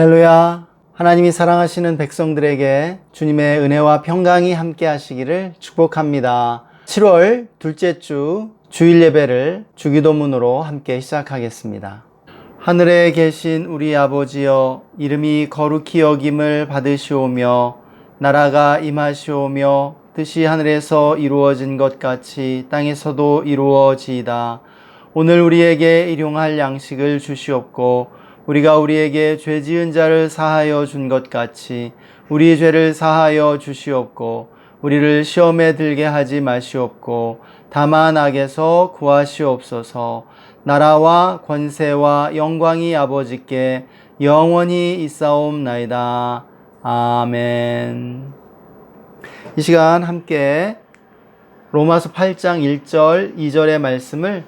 할렐루야. 하나님이 사랑하시는 백성들에게 주님의 은혜와 평강이 함께 하시기를 축복합니다. 7월 둘째 주 주일 예배를 주기도문으로 함께 시작하겠습니다. 하늘에 계신 우리 아버지여, 이름이 거룩히 여김을 받으시오며 나라가 임하시오며 뜻이 하늘에서 이루어진 것 같이 땅에서도 이루어지이다. 오늘 우리에게 일용할 양식을 주시옵고 우리가 우리에게 죄 지은 자를 사하여 준 것 같이 우리 죄를 사하여 주시옵고 우리를 시험에 들게 하지 마시옵고 다만 악에서 구하시옵소서. 나라와 권세와 영광이 아버지께 영원히 있사옵나이다. 아멘. 이 시간 함께 로마서 8장 1절 2절의 말씀을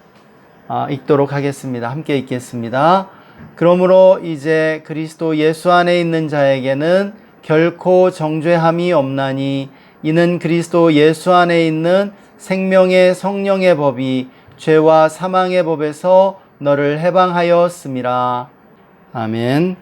읽도록 하겠습니다. 함께 읽겠습니다. 그러므로 이제 그리스도 예수 안에 있는 자에게는 결코 정죄함이 없나니 이는 그리스도 예수 안에 있는 생명의 성령의 법이 죄와 사망의 법에서 너를 해방하였음이라. 아멘.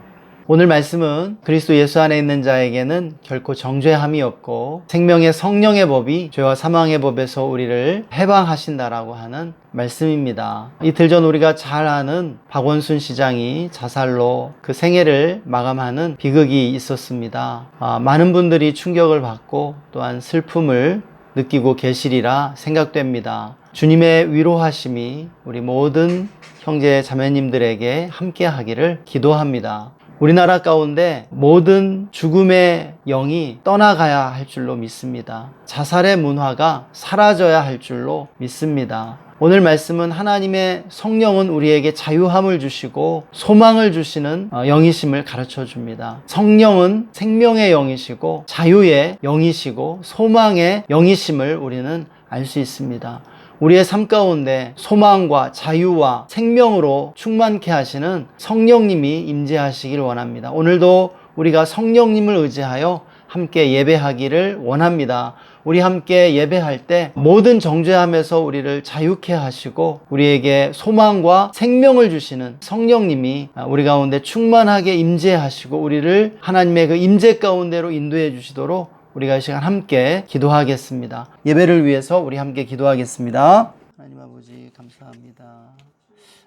오늘 말씀은 그리스도 예수 안에 있는 자에게는 결코 정죄함이 없고 생명의 성령의 법이 죄와 사망의 법에서 우리를 해방하신다라고 하는 말씀입니다. 이틀 전 우리가 잘 아는 박원순 시장이 자살로 그 생애를 마감하는 비극이 있었습니다. 많은 분들이 충격을 받고 또한 슬픔을 느끼고 계시리라 생각됩니다. 주님의 위로하심이 우리 모든 형제 자매님들에게 함께 하기를 기도합니다. 우리나라 가운데 모든 죽음의 영이 떠나가야 할 줄로 믿습니다. 자살의 문화가 사라져야 할 줄로 믿습니다. 오늘 말씀은 하나님의 성령은 우리에게 자유함을 주시고 소망을 주시는 영이심을 가르쳐 줍니다. 성령은 생명의 영이시고 자유의 영이시고 소망의 영이심을 우리는 알 수 있습니다. 우리의 삶 가운데 소망과 자유와 생명으로 충만케 하시는 성령님이 임재하시길 원합니다. 오늘도 우리가 성령님을 의지하여 함께 예배하기를 원합니다. 우리 함께 예배할 때 모든 정죄함에서 우리를 자유케 하시고 우리에게 소망과 생명을 주시는 성령님이 우리 가운데 충만하게 임재하시고 우리를 하나님의 그 임재 가운데로 인도해 주시도록 우리가 이 시간 함께 기도하겠습니다. 예배를 위해서 우리 함께 기도하겠습니다. 하나님 아버지 감사합니다.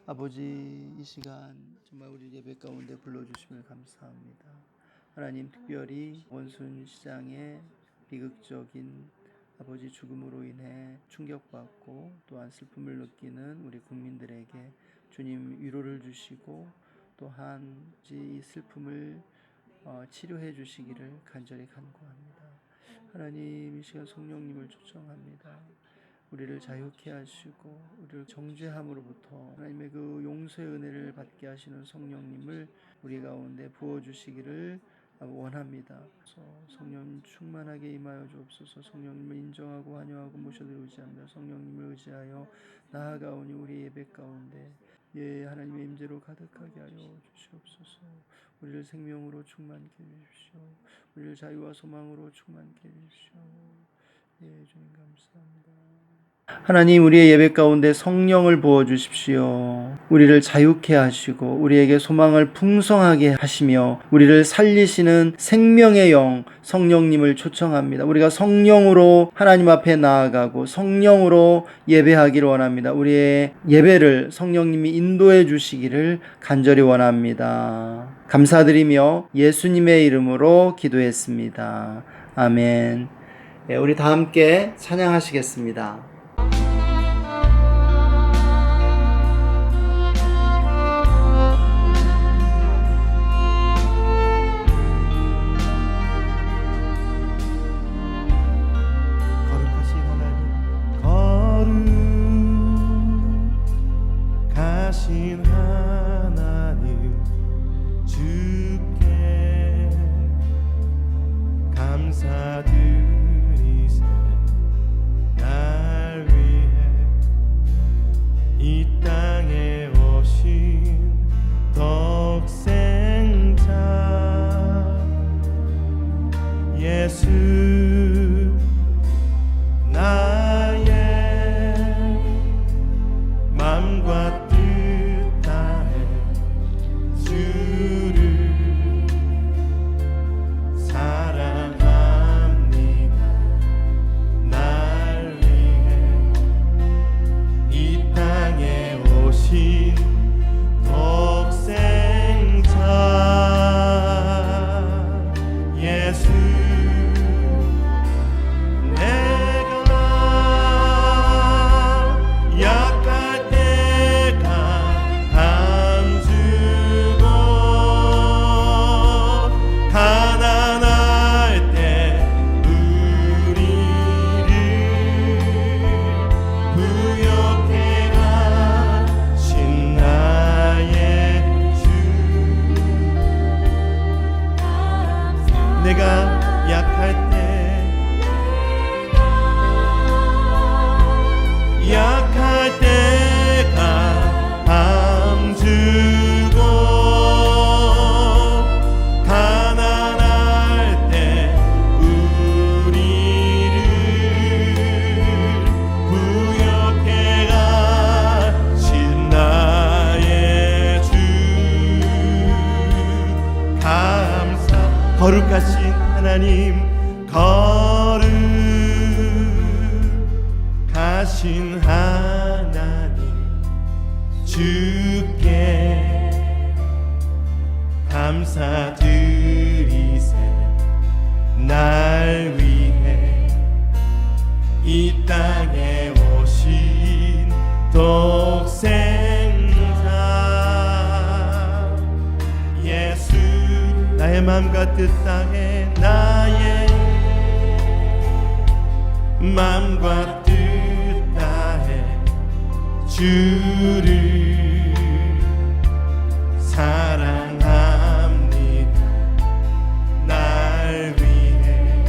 아버지 이 시간 정말 우리 예배 가운데 불러주심을 감사합니다. 하나님 특별히 원순 시장의 비극적인 아버지 죽음으로 인해 충격받고 또한 슬픔을 느끼는 우리 국민들에게 주님 위로를 주시고 또한 이 슬픔을 치료해 주시기를 간절히 간구합니다. 하나님 이 시간 성령님을 초청합니다. 우리를 자유케 하시고 우리를 정죄함으로부터 하나님의 그 용서의 은혜를 받게 하시는 성령님을 우리 가운데 부어주시기를 원합니다. 성령 충만하게 임하여 주옵소서. 성령님을 인정하고 환영하고 모셔드리고 의지하며 성령님을 의지하여 나아가오니 우리 예배 가운데 하나님의 임재로 가득하게 하여 주시옵소서. 우리를 생명으로 충만케 해주십시오. 우리를 자유와 소망으로 충만케 해주십시오. 주님 감사합니다. 하나님 우리의 예배 가운데 성령을 부어주십시오. 우리를 자유케 하시고 우리에게 소망을 풍성하게 하시며 우리를 살리시는 생명의 영 성령님을 초청합니다. 우리가 성령으로 하나님 앞에 나아가고 성령으로 예배하기를 원합니다. 우리의 예배를 성령님이 인도해 주시기를 간절히 원합니다. 감사드리며 예수님의 이름으로 기도했습니다. 아멘. 우리 다 함께 찬양하시겠습니다. 하나님 주께 감사드리세. 날 위해 이 땅에 오신 독생자 예수 나의 맘과 뜻 다해 주를 내가 약할 때 약할 때가 밤주고 가난할 때 우리를 부욕해 가신 나의 주 감사 거룩하신 하나님 거룩하신 하나님 주께 감사드리세 날 위해 이 땅에 오신 독생자 예수 나의 맘과 뜻 다해 나의 맘과 뜻 다해 주를 사랑합니다 날 위해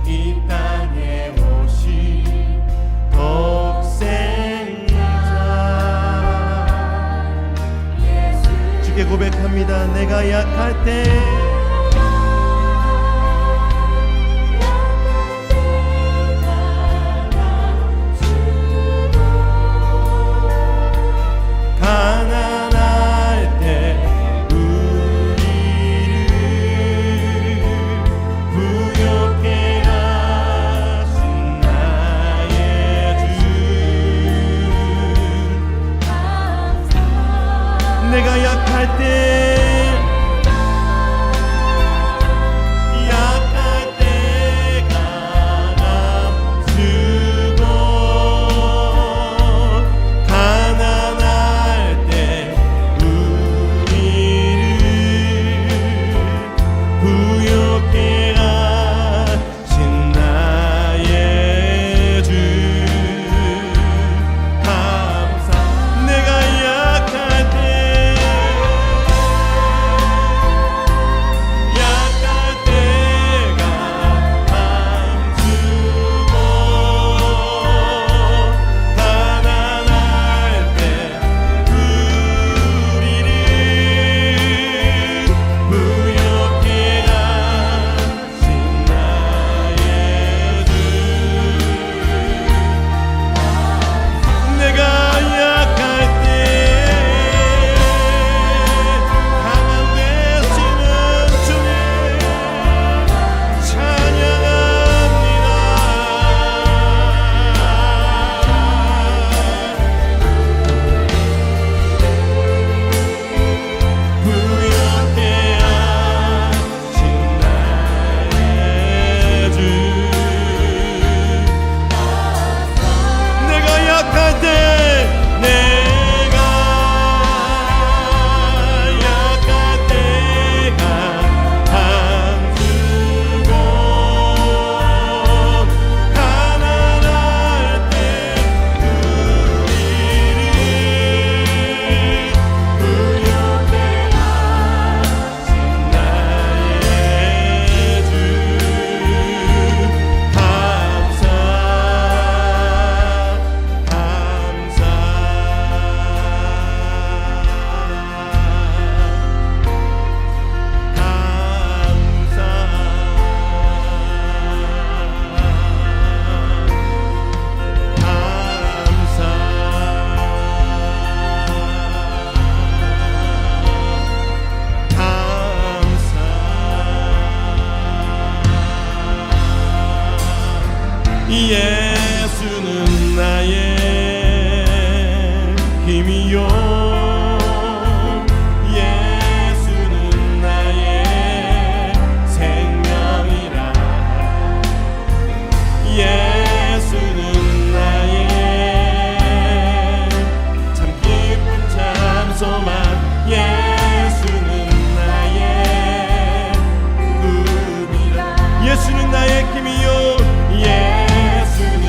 이 땅에 오신 독생자 주께 고백합니다 내가 약할 때 가난할 때 우리를 부욕해 가신 나의 주 내가 약할 때 예수는 나의 힘이요 예수는 나의 생명이라 예수는 나의 참 기쁜 참 소망 예수는 나의 꿈이라 예수는 나의 힘이요 예수는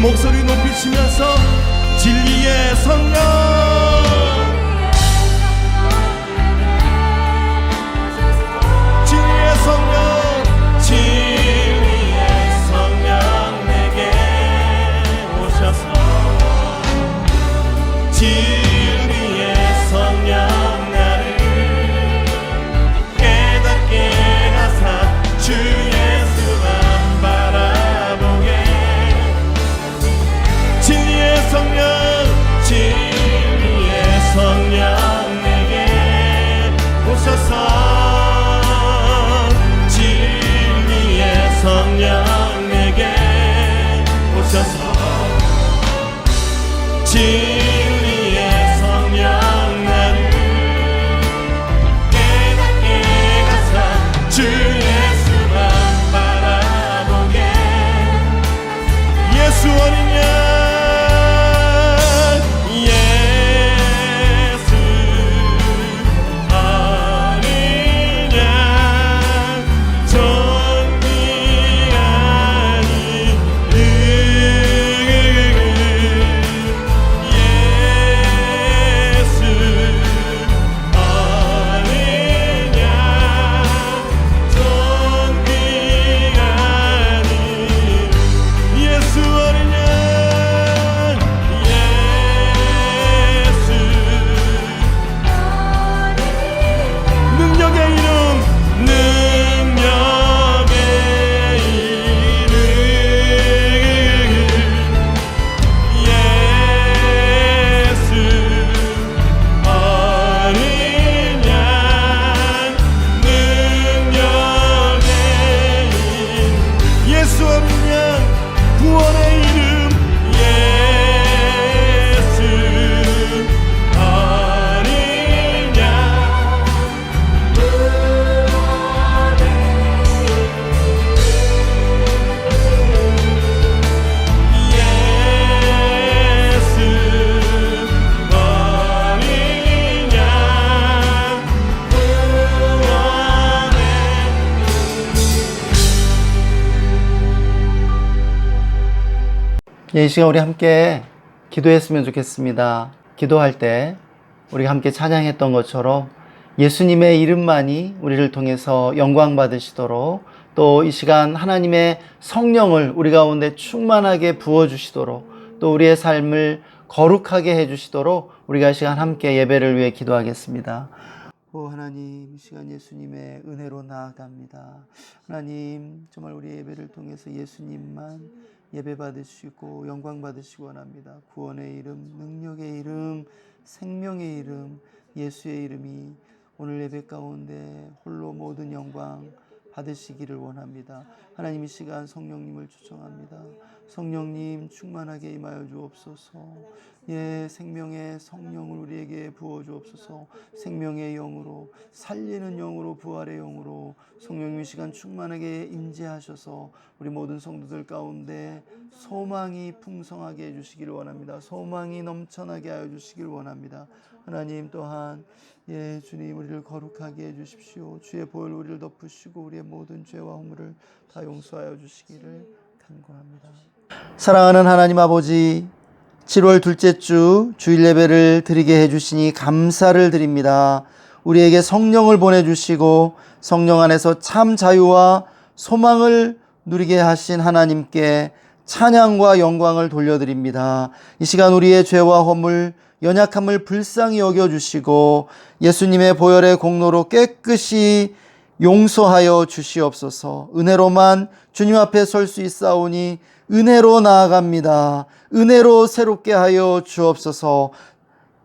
목소리 높이시면서 진리의 성령 진리의 성령 진리의 성령 내게 오셔서 진리의 성령 나를 깨닫게 하사 주 예수만 바라보게 진리의 성령 진리의 성령 내게 오셔서 진리의 성령 내게 오셔서 진리의 성령 나를 깨닫게 하사 주 예수만 바라보게 예수 어린 양 예수 어린 양 존귀한 예수 어린 양 존귀한 예수 어린 양 예수 능력의 이름 능력의 이름 예수 어린 양 능력의 이름 예수 어린 양 구원의 이름 예수 어린 양 예수 어린 양 구원의 이 시간 우리 함께 기도했으면 좋겠습니다. 기도할 때 우리가 함께 찬양했던 것처럼 예수님의 이름만이 우리를 통해서 영광 받으시도록 또 이 시간 하나님의 성령을 우리 가운데 충만하게 부어주시도록 또 우리의 삶을 거룩하게 해주시도록 우리가 이 시간 함께 예배를 위해 기도하겠습니다. 오 하나님, 이 시간 예수님의 은혜로 나아갑니다. 하나님, 정말 우리 예배를 통해서 예수님만 예배 받으시고 영광 받으시기 원합니다. 구원의 이름, 능력의 이름, 생명의 이름, 예수의 이름이 오늘 예배 가운데 홀로 모든 영광 받으시기를 원합니다. 하나님, 이 시간 성령님을 초청합니다. 성령님 충만하게 임하여 주옵소서. 예, 생명의 성령을 우리에게 부어 주옵소서. 생명의 영으로, 살리는 영으로, 부활의 영으로 성령님 이 시간 충만하게 임재하셔서 우리 모든 성도들 가운데 소망이 풍성하게 해주시기를 원합니다. 소망이 넘쳐나게 하여 주시기를 원합니다. 하나님 또한 예, 주님 우리를 거룩하게 해주십시오. 주의 보혈 우리를 덮으시고 우리의 모든 죄와 허물을 다 용서하여 주시기를 간구합니다. 사랑하는 하나님 아버지, 7월 둘째 주 주일 예배를 드리게 해주시니 감사를 드립니다. 우리에게 성령을 보내주시고 성령 안에서 참 자유와 소망을 누리게 하신 하나님께 찬양과 영광을 돌려드립니다. 이 시간 우리의 죄와 허물, 연약함을 불쌍히 여겨주시고 예수님의 보혈의 공로로 깨끗이 용서하여 주시옵소서. 은혜로만 주님 앞에 설 수 있사오니 은혜로 나아갑니다. 은혜로 새롭게 하여 주옵소서.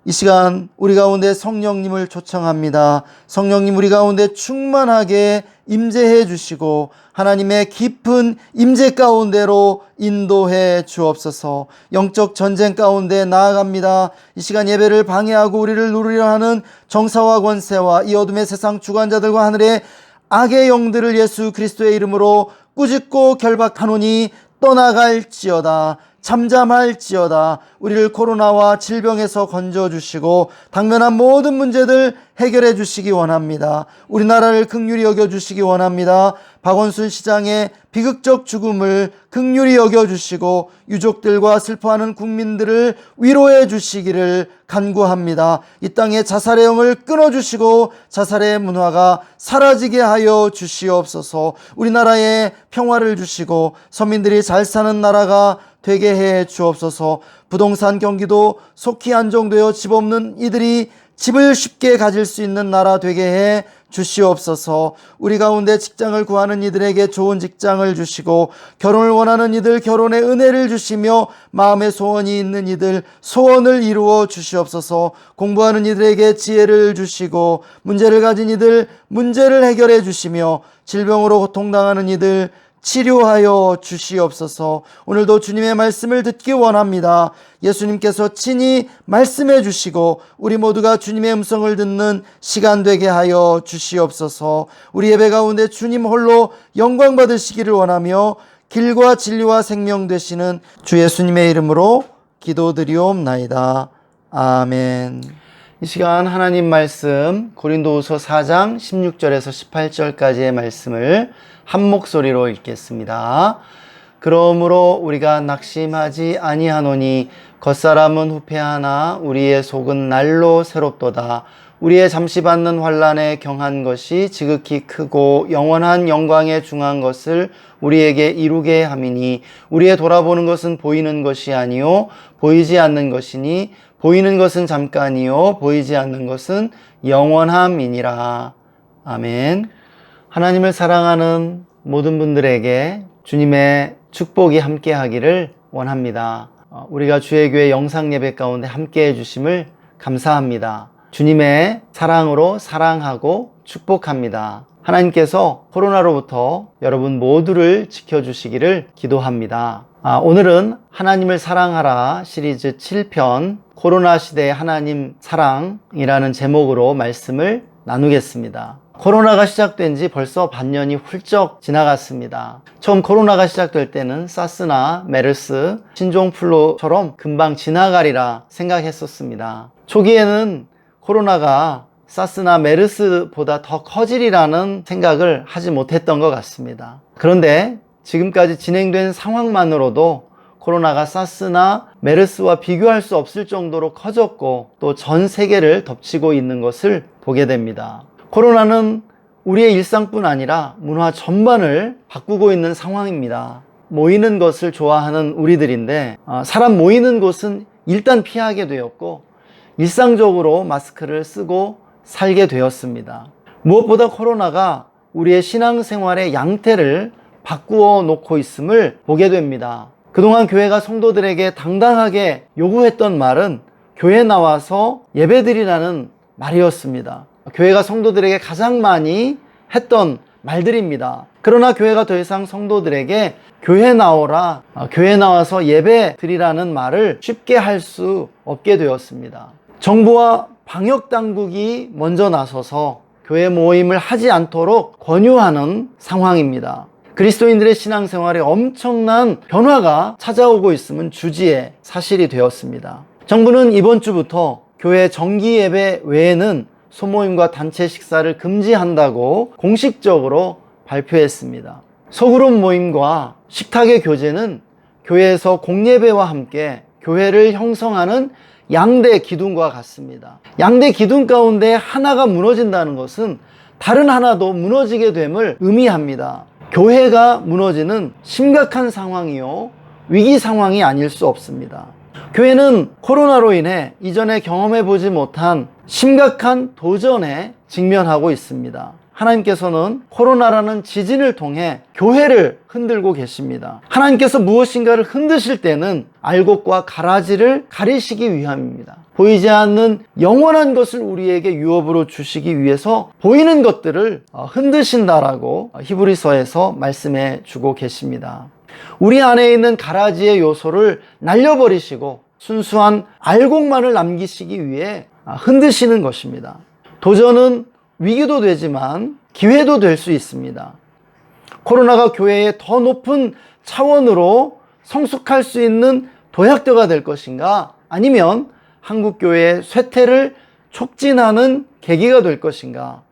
이 시간 우리 가운데 성령님을 초청합니다. 성령님 우리 가운데 충만하게 임재해 주시고 하나님의 깊은 임재 가운데로 인도해 주옵소서. 영적 전쟁 가운데 나아갑니다. 이 시간 예배를 방해하고 우리를 누르려 하는 정사와 권세와 이 어둠의 세상 주관자들과 하늘의 악의 영들을 예수 그리스도의 이름으로 꾸짖고 결박하노니 떠나갈지어다. 잠잠할지어다. 우리를 코로나와 질병에서 건져주시고 당면한 모든 문제들 해결해 주시기 원합니다. 우리나라를 긍휼히 여겨주시기 원합니다. 박원순 시장의 비극적 죽음을 긍휼히 여겨주시고 유족들과 슬퍼하는 국민들을 위로해 주시기를 간구합니다. 이 땅의 자살의 영을 끊어주시고 자살의 문화가 사라지게 하여 주시옵소서. 우리나라에 평화를 주시고 서민들이 잘 사는 나라가 되게 해 주옵소서. 부동산 경기도 속히 안정되어 집 없는 이들이 집을 쉽게 가질 수 있는 나라 되게 해 주시옵소서. 우리 가운데 직장을 구하는 이들에게 좋은 직장을 주시고 결혼을 원하는 이들 결혼의 은혜를 주시며 마음의 소원이 있는 이들 소원을 이루어 주시옵소서. 공부하는 이들에게 지혜를 주시고 문제를 가진 이들 문제를 해결해 주시며 질병으로 고통당하는 이들 치료하여 주시옵소서. 오늘도 주님의 말씀을 듣기 원합니다. 예수님께서 친히 말씀해 주시고 우리 모두가 주님의 음성을 듣는 시간 되게 하여 주시옵소서. 우리 예배 가운데 주님 홀로 영광 받으시기를 원하며 길과 진리와 생명 되시는 주 예수님의 이름으로 기도드리옵나이다. 아멘. 이 시간 하나님 말씀 고린도후서 4장 16절에서 18절까지의 말씀을 한 목소리로 읽겠습니다. 그러므로 우리가 낙심하지 아니하노니 겉사람은 후패하나 우리의 속은 날로 새롭도다. 우리의 잠시 받는 환난에 경한 것이 지극히 크고 영원한 영광에 중한 것을 우리에게 이루게 함이니 우리의 돌아보는 것은 보이는 것이 아니요 보이지 않는 것이니 보이는 것은 잠깐이요 보이지 않는 것은 영원함이니라. 아멘. 하나님을 사랑하는 모든 분들에게 주님의 축복이 함께 하기를 원합니다. 우리가 주의 교회 영상 예배 가운데 함께 해주심을 감사합니다. 주님의 사랑으로 사랑하고 축복합니다. 하나님께서 코로나로부터 여러분 모두를 지켜주시기를 기도합니다. 오늘은 하나님을 사랑하라 시리즈 7편 코로나 시대의 하나님 사랑이라는 제목으로 말씀을 나누겠습니다. 코로나가 시작된 지 벌써 반년이 훌쩍 지나갔습니다. 처음 코로나가 시작될 때는 사스나 메르스, 신종플루처럼 금방 지나가리라 생각했었습니다. 초기에는 코로나가 사스나 메르스보다 더 커지리라는 생각을 하지 못했던 것 같습니다. 그런데 지금까지 진행된 상황만으로도 코로나가 사스나 메르스와 비교할 수 없을 정도로 커졌고 또 전 세계를 덮치고 있는 것을 보게 됩니다. 코로나는 우리의 일상뿐 아니라 문화 전반을 바꾸고 있는 상황입니다. 모이는 것을 좋아하는 우리들인데 사람 모이는 곳은 일단 피하게 되었고 일상적으로 마스크를 쓰고 살게 되었습니다. 무엇보다 코로나가 우리의 신앙생활의 양태를 바꾸어 놓고 있음을 보게 됩니다. 그동안 교회가 성도들에게 당당하게 요구했던 말은 교회 나와서 예배드리라는 말이었습니다. 교회가 성도들에게 가장 많이 했던 말들입니다. 그러나 교회가 더 이상 성도들에게 교회 나오라, 교회 나와서 예배 드리라는 말을 쉽게 할 수 없게 되었습니다. 정부와 방역 당국이 먼저 나서서 교회 모임을 하지 않도록 권유하는 상황입니다. 그리스도인들의 신앙생활에 엄청난 변화가 찾아오고 있음은 주지의 사실이 되었습니다. 정부는 이번 주부터 교회 정기 예배 외에는 소모임과 단체 식사를 금지한다고 공식적으로 발표했습니다. 소그룹 모임과 식탁의 교제는 교회에서 공예배와 함께 교회를 형성하는 양대 기둥과 같습니다. 양대 기둥 가운데 하나가 무너진다는 것은 다른 하나도 무너지게 됨을 의미합니다. 교회가 무너지는 심각한 상황이요 위기 상황이 아닐 수 없습니다. 교회는 코로나로 인해 이전에 경험해 보지 못한 심각한 도전에 직면하고 있습니다. 하나님께서는 코로나라는 지진을 통해 교회를 흔들고 계십니다. 하나님께서 무엇인가를 흔드실 때는 알곡과 가라지를 가리시기 위함입니다. 보이지 않는 영원한 것을 우리에게 유업으로 주시기 위해서 보이는 것들을 흔드신다라고 히브리서에서 말씀해 주고 계십니다. 우리 안에 있는 가라지의 요소를 날려버리시고 순수한 알곡만을 남기시기 위해 흔드시는 것입니다. 도전은 위기도 되지만 기회도 될 수 있습니다. 코로나가 교회의 더 높은 차원으로 성숙할 수 있는 도약대가 될 것인가? 아니면 한국교회의 쇠퇴를 촉진하는 계기가 될 것인가?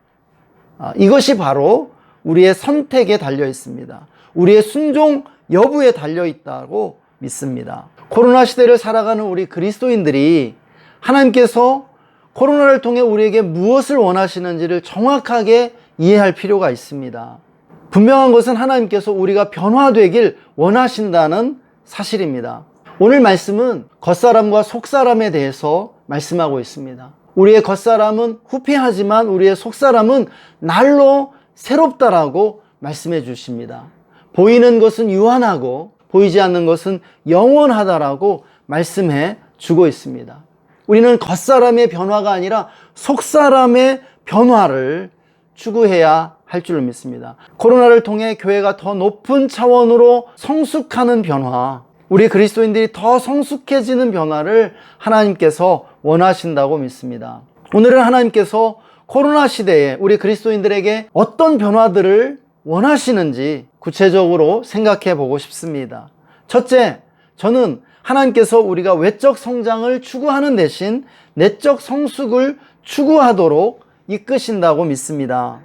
이것이 바로 우리의 선택에 달려 있습니다. 우리의 순종 여부에 달려 있다고 믿습니다. 코로나 시대를 살아가는 우리 그리스도인들이 하나님께서 코로나를 통해 우리에게 무엇을 원하시는지를 정확하게 이해할 필요가 있습니다. 분명한 것은 하나님께서 우리가 변화되길 원하신다는 사실입니다. 오늘 말씀은 겉사람과 속사람에 대해서 말씀하고 있습니다. 우리의 겉사람은 후패하지만 우리의 속사람은 날로 새롭다라고 말씀해 주십니다. 보이는 것은 유한하고 보이지 않는 것은 영원하다라고 말씀해 주고 있습니다. 우리는 겉사람의 변화가 아니라 속사람의 변화를 추구해야 할 줄로 믿습니다. 코로나를 통해 교회가 더 높은 차원으로 성숙하는 변화, 우리 그리스도인들이 더 성숙해지는 변화를 하나님께서 원하신다고 믿습니다. 오늘은 하나님께서 코로나 시대에 우리 그리스도인들에게 어떤 변화들을 원하시는지 구체적으로 생각해 보고 싶습니다. 첫째, 저는 하나님께서 우리가 외적 성장을 추구하는 대신 내적 성숙을 추구하도록 이끄신다고 믿습니다.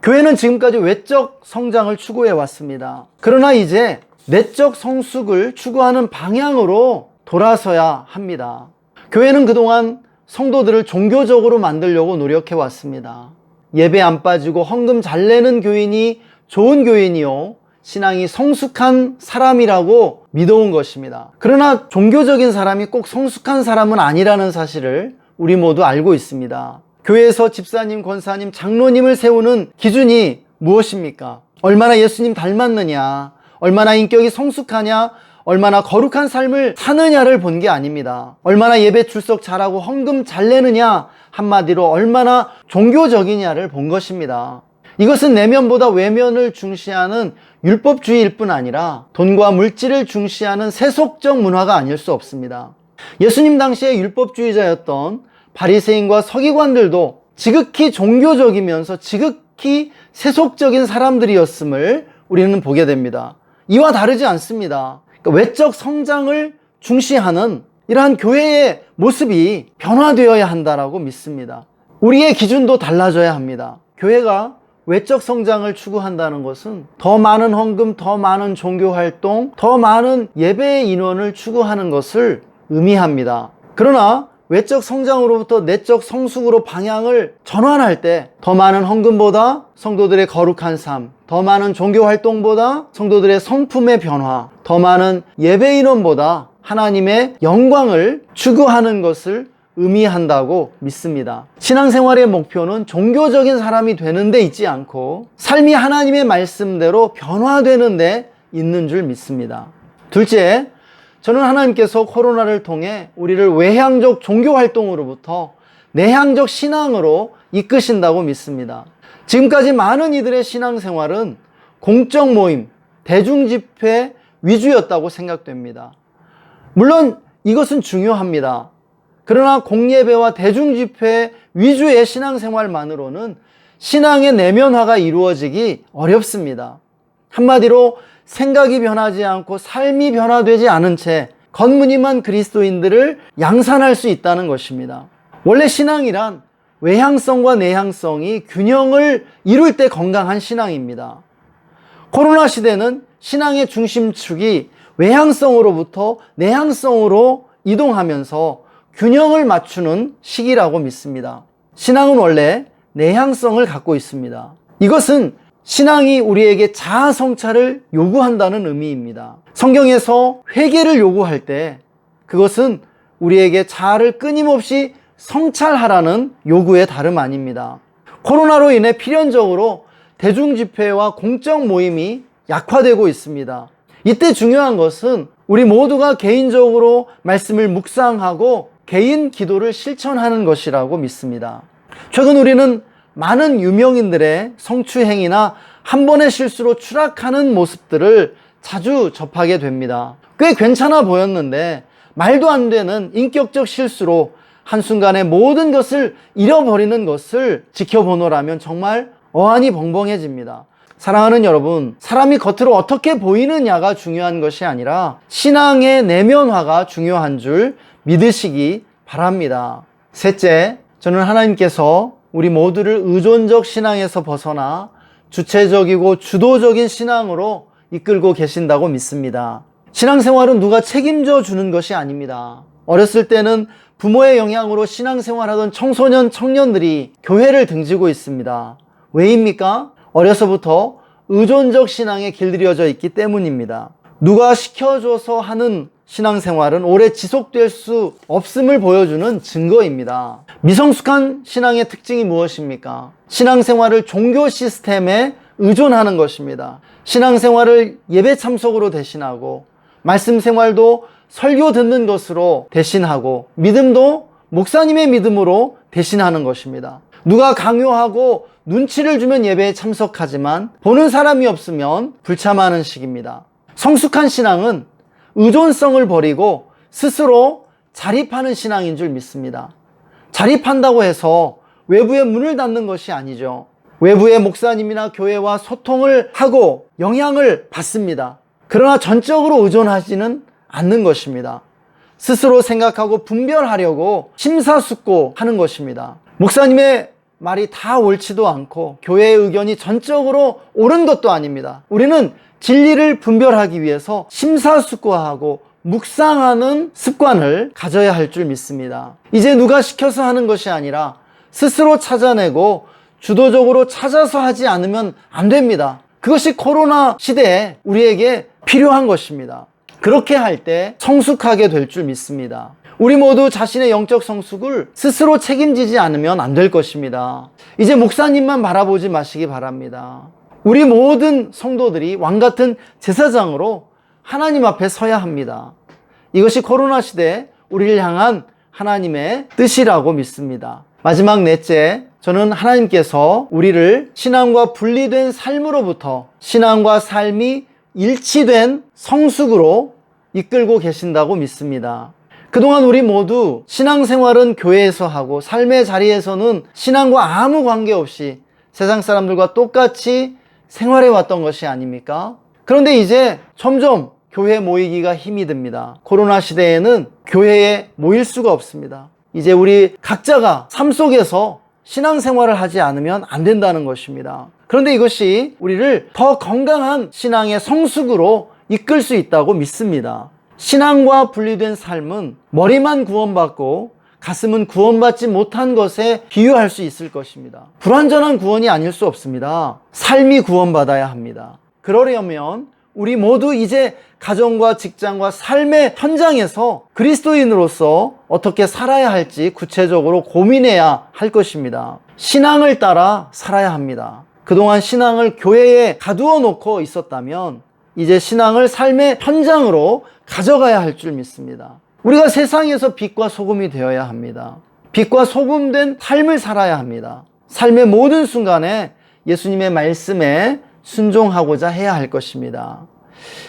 교회는 지금까지 외적 성장을 추구해 왔습니다. 그러나 이제 내적 성숙을 추구하는 방향으로 돌아서야 합니다. 교회는 그동안 성도들을 종교적으로 만들려고 노력해 왔습니다. 예배 안 빠지고 헌금 잘 내는 교인이 좋은 교인이요, 신앙이 성숙한 사람이라고 믿어온 것입니다. 그러나 종교적인 사람이 꼭 성숙한 사람은 아니라는 사실을 우리 모두 알고 있습니다. 교회에서 집사님, 권사님, 장로님을 세우는 기준이 무엇입니까? 얼마나 예수님 닮았느냐, 얼마나 인격이 성숙하냐, 얼마나 거룩한 삶을 사느냐를 본 게 아닙니다. 얼마나 예배 출석 잘하고 헌금 잘 내느냐, 한마디로 얼마나 종교적이냐를 본 것입니다. 이것은 내면보다 외면을 중시하는 율법주의일 뿐 아니라 돈과 물질을 중시하는 세속적 문화가 아닐 수 없습니다. 예수님 당시에 율법주의자였던 바리새인과 서기관들도 지극히 종교적이면서 지극히 세속적인 사람들이었음을 우리는 보게 됩니다. 이와 다르지 않습니다. 그러니까 외적 성장을 중시하는 이러한 교회의 모습이 변화되어야 한다라고 믿습니다. 우리의 기준도 달라져야 합니다. 교회가 외적 성장을 추구한다는 것은 더 많은 헌금, 더 많은 종교활동, 더 많은 예배의 인원을 추구하는 것을 의미합니다. 그러나 외적 성장으로부터 내적 성숙으로 방향을 전환할 때 더 많은 헌금보다 성도들의 거룩한 삶, 더 많은 종교활동보다 성도들의 성품의 변화, 더 많은 예배 인원보다 하나님의 영광을 추구하는 것을 의미한다고 믿습니다. 신앙생활의 목표는 종교적인 사람이 되는 데 있지 않고 삶이 하나님의 말씀대로 변화되는 데 있는 줄 믿습니다. 둘째, 저는 하나님께서 코로나를 통해 우리를 외향적 종교활동으로부터 내향적 신앙으로 이끄신다고 믿습니다. 지금까지 많은 이들의 신앙생활은 공적 모임, 대중집회 위주였다고 생각됩니다. 물론 이것은 중요합니다. 그러나 공예배와 대중집회 위주의 신앙생활만으로는 신앙의 내면화가 이루어지기 어렵습니다. 한마디로 생각이 변하지 않고 삶이 변화되지 않은 채 겉무늬만 그리스도인들을 양산할 수 있다는 것입니다. 원래 신앙이란 외향성과 내향성이 균형을 이룰 때 건강한 신앙입니다. 코로나 시대는 신앙의 중심축이 외향성으로부터 내향성으로 이동하면서 균형을 맞추는 시기라고 믿습니다. 신앙은 원래 내향성을 갖고 있습니다. 이것은 신앙이 우리에게 자아 성찰을 요구한다는 의미입니다. 성경에서 회개를 요구할 때 그것은 우리에게 자아를 끊임없이 성찰하라는 요구의 다름 아닙니다. 코로나로 인해 필연적으로 대중집회와 공적 모임이 약화되고 있습니다. 이때 중요한 것은 우리 모두가 개인적으로 말씀을 묵상하고 개인 기도를 실천하는 것이라고 믿습니다. 최근 우리는 많은 유명인들의 성추행이나 한 번의 실수로 추락하는 모습들을 자주 접하게 됩니다. 꽤 괜찮아 보였는데 말도 안 되는 인격적 실수로 한순간에 모든 것을 잃어버리는 것을 지켜보노라면 정말 어안이 벙벙해집니다. 사랑하는 여러분, 사람이 겉으로 어떻게 보이느냐가 중요한 것이 아니라 신앙의 내면화가 중요한 줄 믿으시기 바랍니다. 셋째, 저는 하나님께서 우리 모두를 의존적 신앙에서 벗어나 주체적이고 주도적인 신앙으로 이끌고 계신다고 믿습니다. 신앙생활은 누가 책임져 주는 것이 아닙니다. 어렸을 때는 부모의 영향으로 신앙생활하던 청소년, 청년들이 교회를 등지고 있습니다. 왜입니까? 어려서부터 의존적 신앙에 길들여져 있기 때문입니다. 누가 시켜줘서 하는 신앙생활은 오래 지속될 수 없음을 보여주는 증거입니다. 미성숙한 신앙의 특징이 무엇입니까? 신앙생활을 종교 시스템에 의존하는 것입니다. 신앙생활을 예배 참석으로 대신하고 말씀 생활도 설교 듣는 것으로 대신하고 믿음도 목사님의 믿음으로 대신하는 것입니다. 누가 강요하고 눈치를 주면 예배에 참석하지만 보는 사람이 없으면 불참하는 식입니다. 성숙한 신앙은 의존성을 버리고 스스로 자립하는 신앙인 줄 믿습니다. 자립한다고 해서 외부의 문을 닫는 것이 아니죠. 외부의 목사님이나 교회와 소통을 하고 영향을 받습니다. 그러나 전적으로 의존하지는 않는 것입니다. 스스로 생각하고 분별하려고 심사숙고하는 것입니다. 목사님의 말이 다 옳지도 않고 교회의 의견이 전적으로 옳은 것도 아닙니다. 우리는 진리를 분별하기 위해서 심사숙고하고 묵상하는 습관을 가져야 할 줄 믿습니다. 이제 누가 시켜서 하는 것이 아니라 스스로 찾아내고 주도적으로 찾아서 하지 않으면 안 됩니다. 그것이 코로나 시대에 우리에게 필요한 것입니다. 그렇게 할 때 성숙하게 될 줄 믿습니다. 우리 모두 자신의 영적 성숙을 스스로 책임지지 않으면 안 될 것입니다. 이제 목사님만 바라보지 마시기 바랍니다. 우리 모든 성도들이 왕같은 제사장으로 하나님 앞에 서야 합니다. 이것이 코로나 시대에 우리를 향한 하나님의 뜻이라고 믿습니다. 마지막 넷째, 저는 하나님께서 우리를 신앙과 분리된 삶으로부터 신앙과 삶이 일치된 성숙으로 이끌고 계신다고 믿습니다. 그동안 우리 모두 신앙생활은 교회에서 하고 삶의 자리에서는 신앙과 아무 관계없이 세상 사람들과 똑같이 생활해 왔던 것이 아닙니까? 그런데 이제 점점 교회 모이기가 힘이 듭니다. 코로나 시대에는 교회에 모일 수가 없습니다. 이제 우리 각자가 삶 속에서 신앙생활을 하지 않으면 안 된다는 것입니다. 그런데 이것이 우리를 더 건강한 신앙의 성숙으로 이끌 수 있다고 믿습니다. 신앙과 분리된 삶은 머리만 구원받고 가슴은 구원받지 못한 것에 비유할 수 있을 것입니다. 불완전한 구원이 아닐 수 없습니다. 삶이 구원받아야 합니다. 그러려면 우리 모두 이제 가정과 직장과 삶의 현장에서 그리스도인으로서 어떻게 살아야 할지 구체적으로 고민해야 할 것입니다. 신앙을 따라 살아야 합니다. 그동안 신앙을 교회에 가두어 놓고 있었다면 이제 신앙을 삶의 현장으로 가져가야 할 줄 믿습니다. 우리가 세상에서 빛과 소금이 되어야 합니다. 빛과 소금된 삶을 살아야 합니다. 삶의 모든 순간에 예수님의 말씀에 순종하고자 해야 할 것입니다.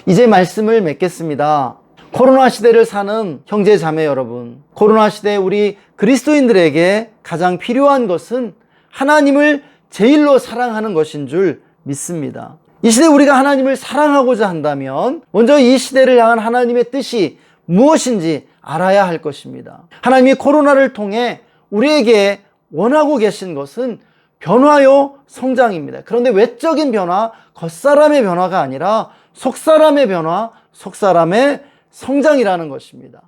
이제 말씀을 맺겠습니다. 코로나 시대를 사는 형제 자매 여러분, 코로나 시대에 우리 그리스도인들에게 가장 필요한 것은 하나님을 제일로 사랑하는 것인 줄 믿습니다. 이 시대에 우리가 하나님을 사랑하고자 한다면 먼저 이 시대를 향한 하나님의 뜻이 무엇인지 알아야 할 것입니다. 하나님이 코로나를 통해 우리에게 원하고 계신 것은 변화요 성장입니다. 그런데 외적인 변화, 겉사람의 변화가 아니라 속사람의 변화, 속사람의 성장이라는 것입니다.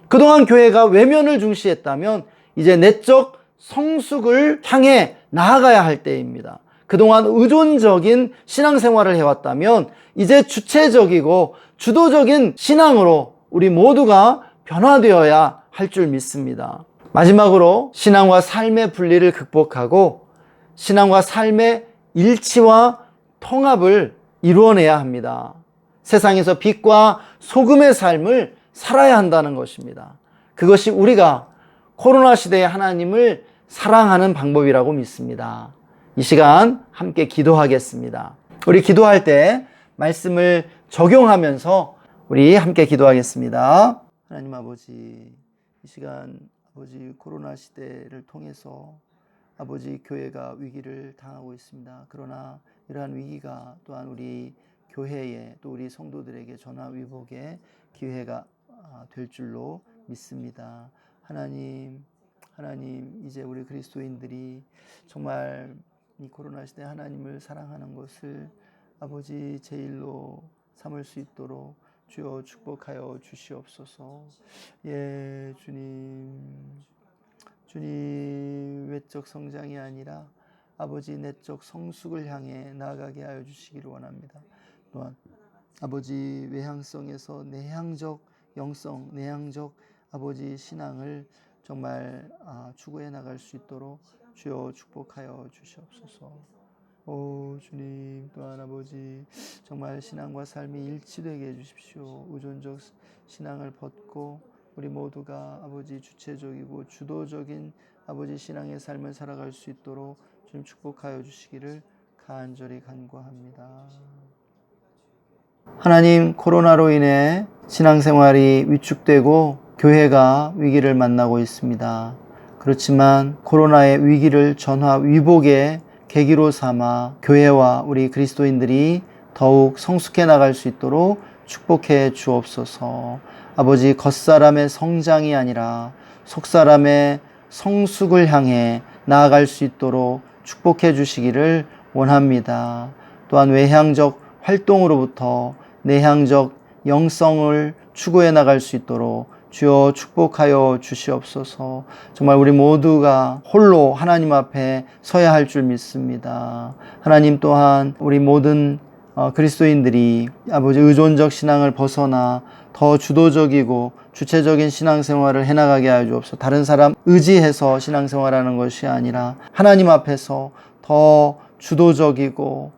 그동안 교회가 외면을 중시했다면 이제 내적 성숙을 향해 나아가야 할 때입니다. 그동안 의존적인 신앙생활을 해왔다면 이제 주체적이고 주도적인 신앙으로 우리 모두가 변화되어야 할 줄 믿습니다. 마지막으로 신앙과 삶의 분리를 극복하고 신앙과 삶의 일치와 통합을 이루어내야 합니다. 세상에서 빛과 소금의 삶을 살아야 한다는 것입니다. 그것이 우리가 코로나 시대의 하나님을 사랑하는 방법이라고 믿습니다. 이 시간 함께 기도하겠습니다. 우리 기도할 때 말씀을 적용하면서 우리 함께 기도하겠습니다. 하나님 아버지, 이 시간 아버지 코로나 시대를 통해서 아버지 교회가 위기를 당하고 있습니다. 그러나 이러한 위기가 또한 우리 교회에 또 우리 성도들에게 전화위복의 기회가 될 줄로 믿습니다. 하나님 이제 우리 그리스도인들이 정말 이 코로나 시대 하나님을 사랑하는 것을 아버지 제일로 삼을 수 있도록 주여 축복하여 주시옵소서. 예, 주님 외적 성장이 아니라 아버지 내적 성숙을 향해 나아가게 하여 주시기를 원합니다. 또한 아버지 외향성에서 내향적 영성, 내향적 아버지 신앙을 정말 추구해 나갈 수 있도록 주여 축복하여 주시옵소서. 오 주님, 또한 아버지 정말 신앙과 삶이 일치되게 해주십시오. 의존적 신앙을 벗고 우리 모두가 아버지 주체적이고 주도적인 아버지 신앙의 삶을 살아갈 수 있도록 주님 축복하여 주시기를 간절히 간구합니다. 하나님, 코로나로 인해 신앙생활이 위축되고 교회가 위기를 만나고 있습니다. 그렇지만 코로나의 위기를 전화위복의 계기로 삼아 교회와 우리 그리스도인들이 더욱 성숙해 나갈 수 있도록 축복해 주옵소서. 아버지, 겉사람의 성장이 아니라 속사람의 성숙을 향해 나아갈 수 있도록 축복해 주시기를 원합니다. 또한 외향적 활동으로부터 내향적 영성을 추구해 나갈 수 있도록 주여 축복하여 주시옵소서. 정말 우리 모두가 홀로 하나님 앞에 서야 할 줄 믿습니다. 하나님, 또한 우리 모든 그리스도인들이 아버지 의존적 신앙을 벗어나 더 주도적이고 주체적인 신앙생활을 해나가게 하여 주옵소서. 다른 사람 의지해서 신앙생활하는 것이 아니라 하나님 앞에서 더 주도적이고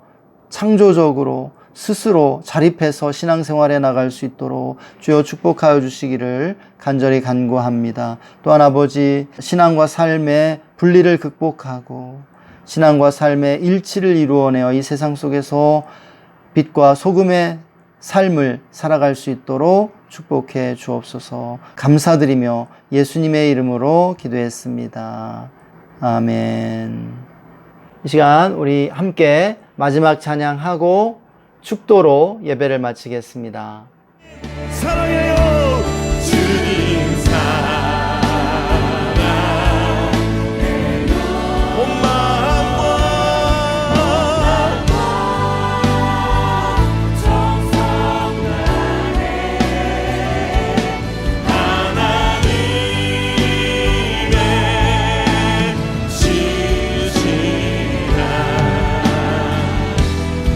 창조적으로 스스로 자립해서 신앙생활에 나갈 수 있도록 주여 축복하여 주시기를 간절히 간구합니다. 또한 아버지, 신앙과 삶의 분리를 극복하고 신앙과 삶의 일치를 이루어내어 이 세상 속에서 빛과 소금의 삶을 살아갈 수 있도록 축복해 주옵소서. 감사드리며 예수님의 이름으로 기도했습니다. 아멘. 이 시간 우리 함께 마지막 찬양하고 축도로 예배를 마치겠습니다. 사랑해요 주님 사랑해요 온 마음과 정성 다해 하나님의 신실한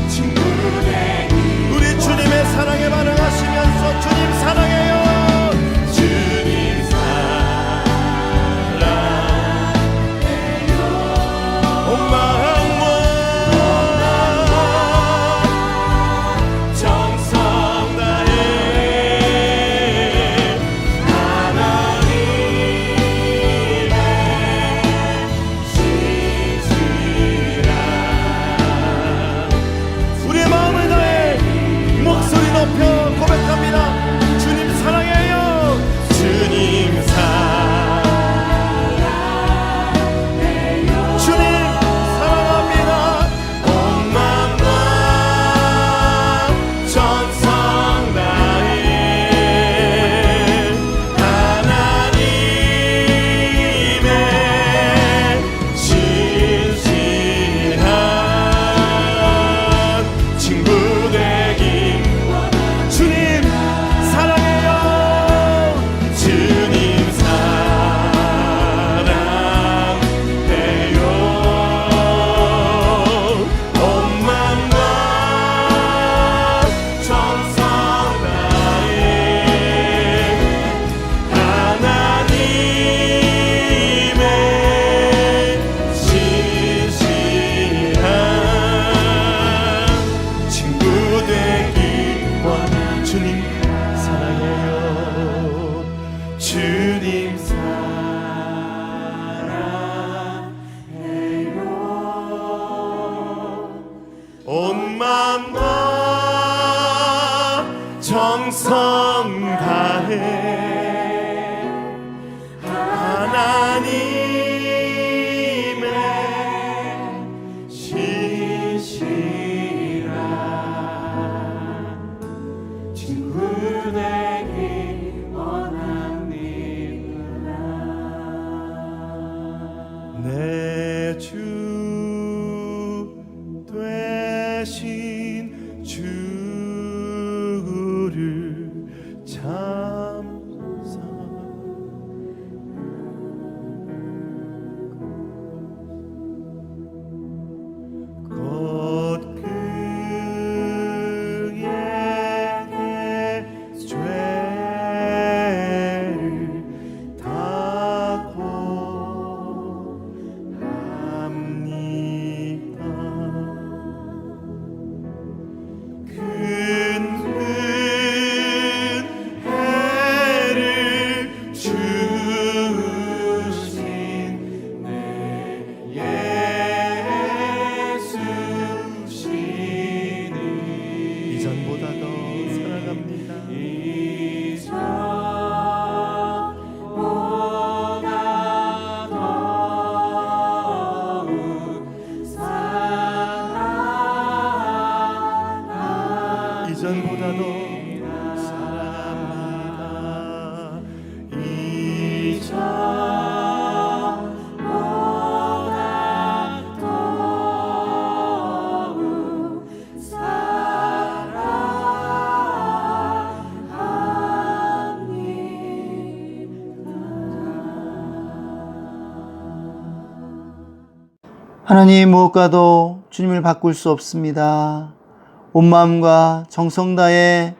친구네 우리 주님의 사랑에 반응하시면서 주님 사랑해요 주님 사랑해요 온 마음과 정성 다해 하나님의 신실한 우리의 마음을 다해 목소리 높여 고백합니다. 주님 사랑해요. 주님 사랑해요. 주님 사랑합니다. 온 마음과 정성 다해 하나님의 신실한 친구 되기 주님 사랑해요. 주님 사랑해요. 온 마음과 정성 다해 하나님의 신실한 친구 되기 원하는 주님 사랑해요. 주님 사랑해요. 온 마음과 정성 다해 하나님의 내 주 되신 주를 참사 곧 그에게 죄를 다 고합니다. 큰 은혜를 주신 내 예수시니 이전보다 더 사랑합니다. 이전보다 더욱 사랑합니다. 이전보다 더 사랑합니다. 이전보다 더욱 하나님, 무엇과도 주님을 바꿀 수 없습니다. 온 마음과 정성 다해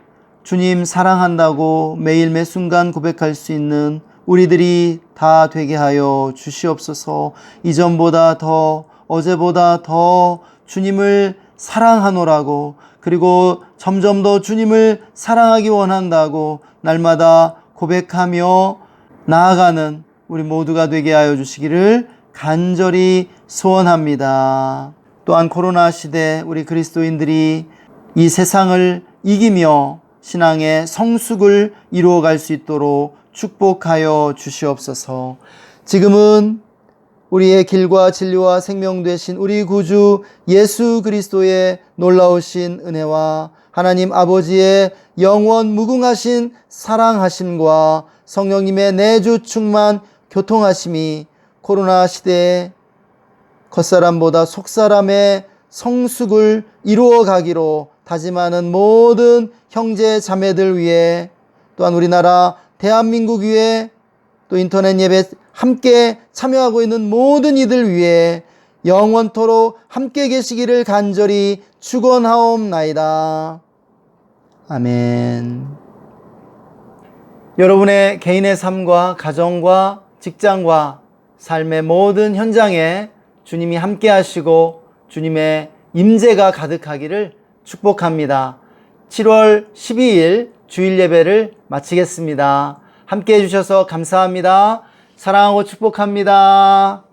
주님 사랑한다고 매일 매 순간 고백할 수 있는 우리들이 다 되게 하여 주시옵소서. 이전보다 더, 어제보다 더 주님을 사랑하노라고, 그리고 점점 더 주님을 사랑하기 원한다고 날마다 고백하며 나아가는 우리 모두가 되게 하여 주시기를 간절히 소원합니다. 또한 코로나 시대 우리 그리스도인들이 이 세상을 이기며 신앙의 성숙을 이루어갈 수 있도록 축복하여 주시옵소서. 지금은 우리의 길과 진리와 생명 되신 우리 구주 예수 그리스도의 놀라우신 은혜와 하나님 아버지의 영원 무궁하신 사랑하심과 성령님의 내주 충만 교통하심이 코로나 시대에 겉사람보다 속사람의 성숙을 이루어 가기로 다짐하는 모든 형제 자매들 위해, 또한 우리나라 대한민국 위해, 또 인터넷 예배 함께 참여하고 있는 모든 이들 위해 영원토록 함께 계시기를 간절히 축원하옵나이다. 아멘. 여러분의 개인의 삶과 가정과 직장과 삶의 모든 현장에 주님이 함께 하시고 주님의 임재가 가득하기를 축복합니다. 7월 12일 주일 예배를 마치겠습니다. 함께 해주셔서 감사합니다. 사랑하고 축복합니다.